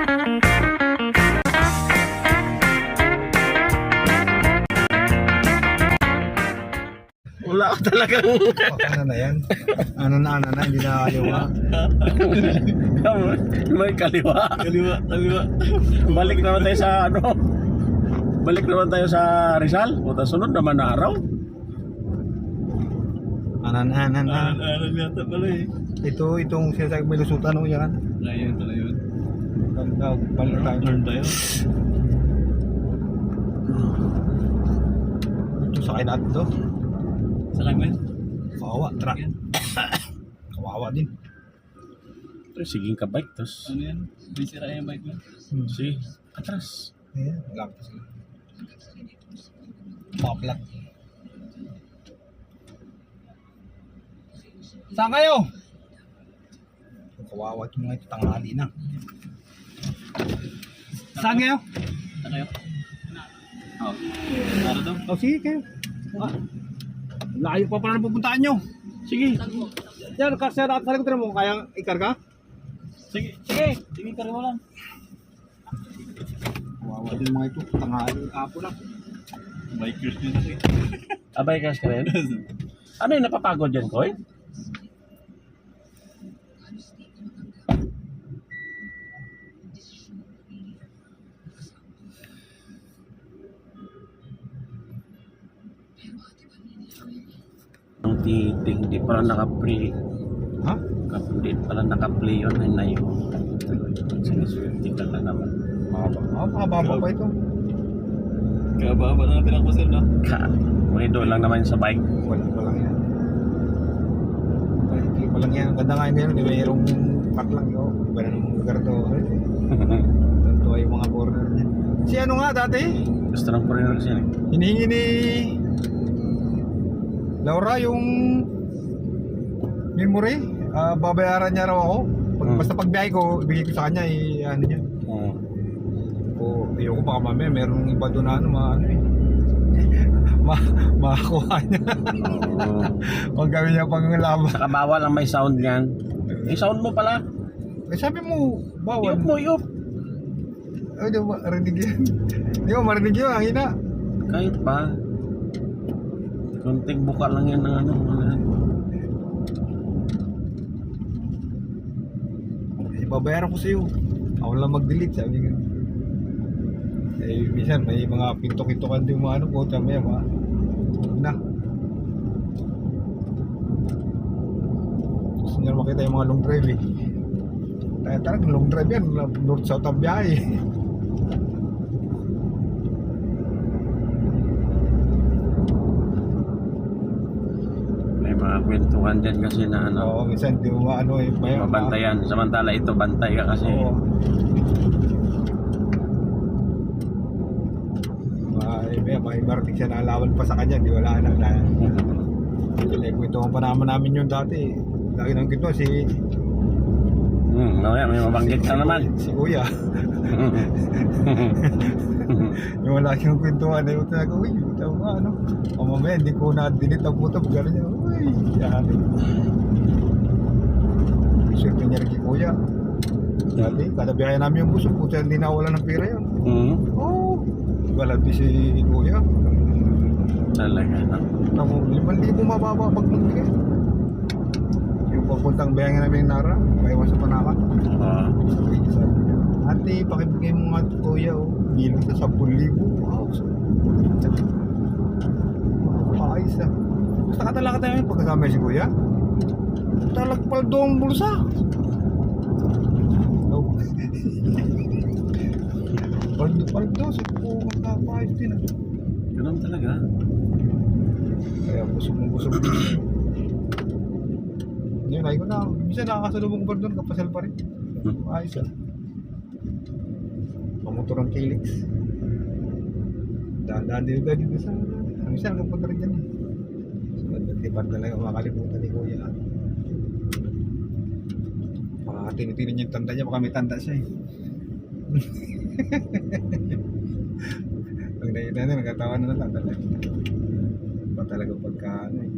Wala ko talagang Ano na yan? Ano na, hindi na kaliwa. may kaliwa. Kaliwa. Balik naman tayo sa ano. Balik naman tayo sa Rizal. O sunod naman na araw. Anan. Yata pala eh. Itong sinasagay may lusutan o yan. Ayun pala yun. Balik tayo. Turn tayo. Ito sa kain natin to. Sakay mo yun? Kawawa, truck. Kawawa din. Ito siging ka-bike. Tapos Ano yan? May sira yung bike mo? si atras. Ayan, lapis lang. Paplat. Saan kayo? Kawawa yung mga ito, tanghali na. Saan kayo? Saan kayo? Oo. Ano daw? Oh, sige kayo. Layo pa pala na pupuntaan nyo. Sige. Yan, kasi natin sa likod mo, kaya ikarga? Sige. Sige, ka rin mo lang. Kawawa din mga ito, tanghali, kapo lang. Bikers din kasi. Abay ka rin. Ano yung napapagod dyan, Koy? Ang hindi pala naka-play. Ha? Hindi pala naka-play yun. Ay na yun. Siniswerte ka na naman. Makababa pa ito. Kababa na natin ako sir na. May doon lang naman sa bike. Balik pa lang yan. Balik pa lang yan. Ang ganda nga yun ngayon, mayroong pack lang yun. Iba na ng lugar to. Ito ay yung mga corner niya. Si ano nga dati? Gusto ng foreigners yan eh. Hinihingi ni Laura yung memory. Babayaran niya raw ako. Basta pagbiyahe ko, ibigay ko sa kanya, ano niya. O, ayoko baka mamaya, merong iba doon na ano, ano eh. Makakuha niya. Huwag gawin niya pang laban. Saka bawal ang may sound yan. Yung sound mo pala. Eh, sabi mo, bawal. Iup mo, iup. Ay, di ba marinig yan? Di ba marinig yun, ang hina. Kahit pa. Kunting buka lang yan ng ano. Ibabayaran ko sa'yo. Ako lang mag-delete, sabi nga. Eh, minsan may mga pinto-kinto din mga ano ko, sabi nga, huwag na. Gusto niya makita yung mga long drive eh. Talagang long drive yan, north-south ang biyahe. May mga kwentuhan dyan kasi na ano. Oo, minsan di mo ano eh. Mabantayan. Samantala ito, bantay ka kasi. Oo. May marating siya na lawan pa sa kanya, di wala na. Kwentuhan pa namin yun dati. Lagi nang gito si... Mamaya may mabanggit ka naman. Si Kuya. Yung wala siyang kwentuhan na yung talaga, uy, ito nga ano. O mamaya, hindi ko na-delete ang puto. Gano'n niya, uy, yan. Swerte niya rin kay Kuya. Dati, kada biyahe namin yung buso, puto hindi nawala ng pera yun. Oo. Galati si Kuya. Talaga, no? 5,000 mababa pag magbigay. Yung papuntang biyahe namin ng Nara, maiwan sa Panakan. Sabi niya, ate, pakibigay mo nga ito Kuya, oh. Bilang sa 10,000. Wow. Ayos ah. Basta katalaga tayo yun pagkasama si Kuya. Talagpaldo ang bulsa. Oh. Paldo, sa po magkakayos din ah. Ganun talaga. Kaya busog din. Yun, ay ko na. Minsan nakakasalubong ko pa doon, kapasal pa rin. Ayos ah. Pamotor ang Kilix. Daan-daan din dito sa... Minsan nakapunta rin dyan eh. So, nagtipan talaga makakalimutan ni Kuya. Tinitinin niya yung tanda niya, baka may tanda siya eh. Pag nakita na, nagkatawa na lang talaga. Ba talaga pagka ano eh.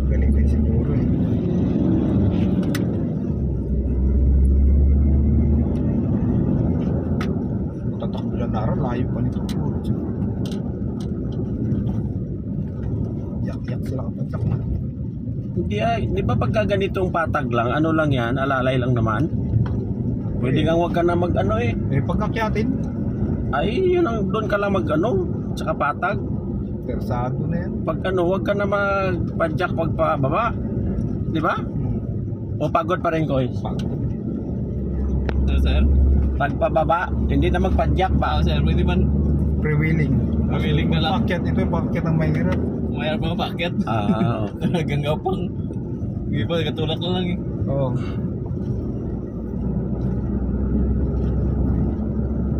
Galing din siguro eh. Di ba pagka ganitong patag lang, ano lang yan, alalay lang naman? Pwede kang wag ka na mag ano eh. Eh, pagkakyatin, Ay, yun ang doon ka lang mag ano, tsaka patag. tersado na yan. Pag ano, wag ka na magpadyak pagpababa. Di ba? O pagod pa rin ko eh. Sir, sir? Pagpababa, hindi na magpadyak ba? Sir, pwede man Prevailing. Prevailing na lang. Pakyat, ito yung pakyat ang mahirap. mayroon pang paket. Ah, okay. Ganggaw pang. Hindi pa, katulak na lang eh. Oo.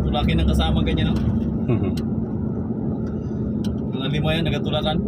Tulakin ng kasama ganyan, no? Mga lima yan, nagatulakan.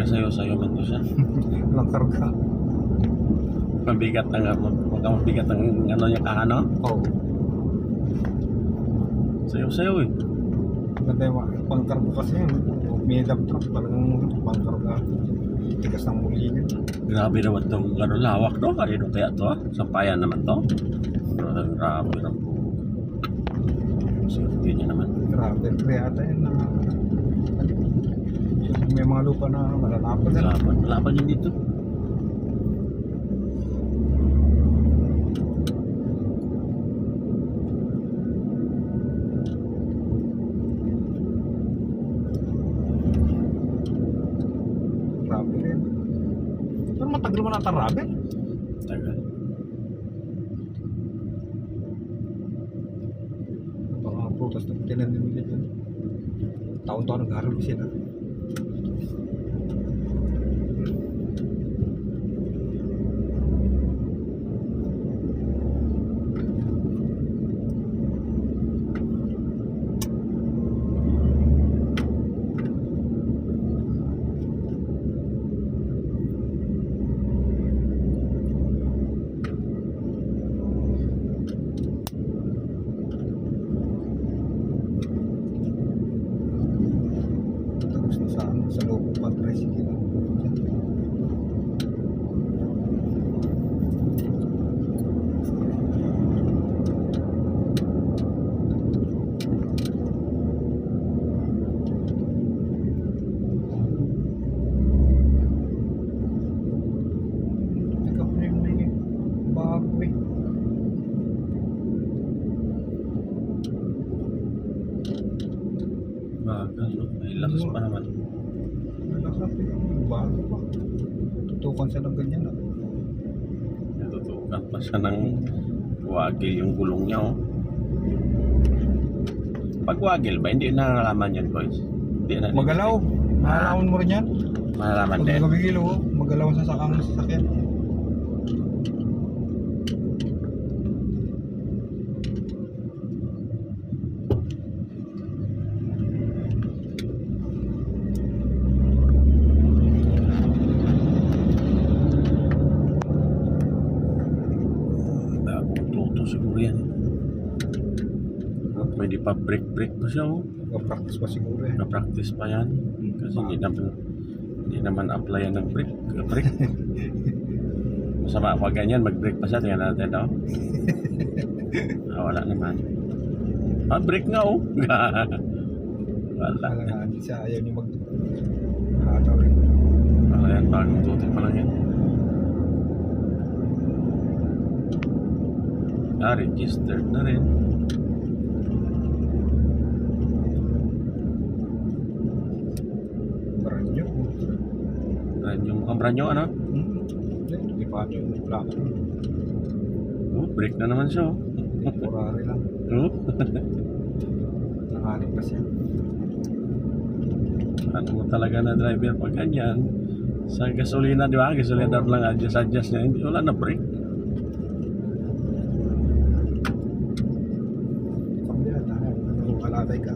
Sayo-sayo man to siya. Walang karga. Mabigat mabigat ang ano niya kahano. Oo. Sayo-sayo eh. Maganda yung pangkarga kasi yun. May dump truck, talagang pangkarga. Tigas ng muli niya. Grabe naman itong ano, lawak no? Kanino kaya to ah? Sampayan naman to. Grabe naman po. Safety niya naman. Grabe, kreata yun na... May mga lupa na malalapan na. Laban yun dito. Grabe rin. Pero matagal mo na tarabe. Tagal. Mga prutas na tinanim nila dyan. Taon-taon nag-harvest sila. Sa loob pa tricycle. Teka pa yung may bago eh. Bagal no? May lakas pa naman. Nakasabi yung bago pa. Tutukan siya ng ganyan ah. Natutukan pa siya ng wagil yung gulong niya oh. Pag wagil ba, hindi na nalaman yan boys. Hindi na. Magalaw. Malalaman mo rin yan. Malalaman Pag din. nagabigil oh, magalaw sa sasakyan. pa break pa siya oh. Mag-practice pa siguro eh. Na-practice pa yan. Kasi hindi naman apply yan ng break. Masama pag ganyan, mag-break pa siya. Tingnan natin daw. Wala naman. Break nga oh. Wala. Alangan siya, ayaw niyo mag-hataw eh. Wala yan, bagong tutik pa lang yan. Registered na rin. Branyo. Mukhang branyo ano? Hindi pa yung plaka. Break na naman siya oh. Temporary lang. Nangalit pa siya. Ano mo talaga na driver pag ganyan? Sa gasolina, di ba? Gasolina lang adjust niya. Hindi, wala na break. Kambiya, tayo. Ano kung alatay ka?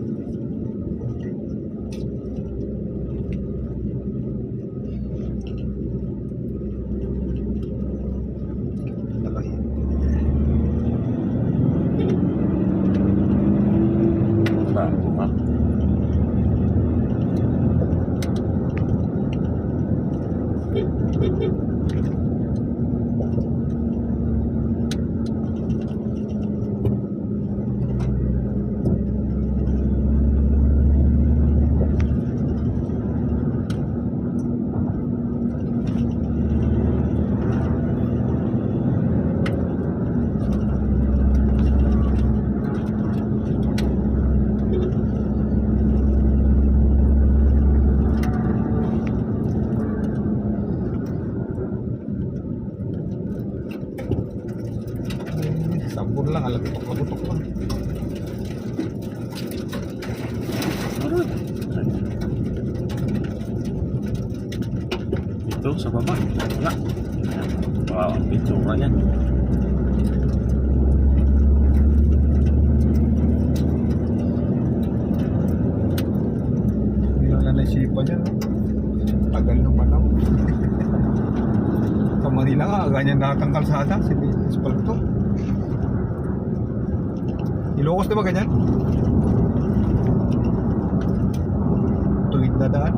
Nakahin. Bago ma. Sabon lang, alam ko, kabutok lang. Ito sa baba. Wala. Wow, ang pitsura niyan. Hindi lang na naisipan yan. Tagal ng panahon. Sa Manila nga, ganyan lahat ang kalsada. Si Espalto. Ilocos di ba ganyan? Tuwid na daan.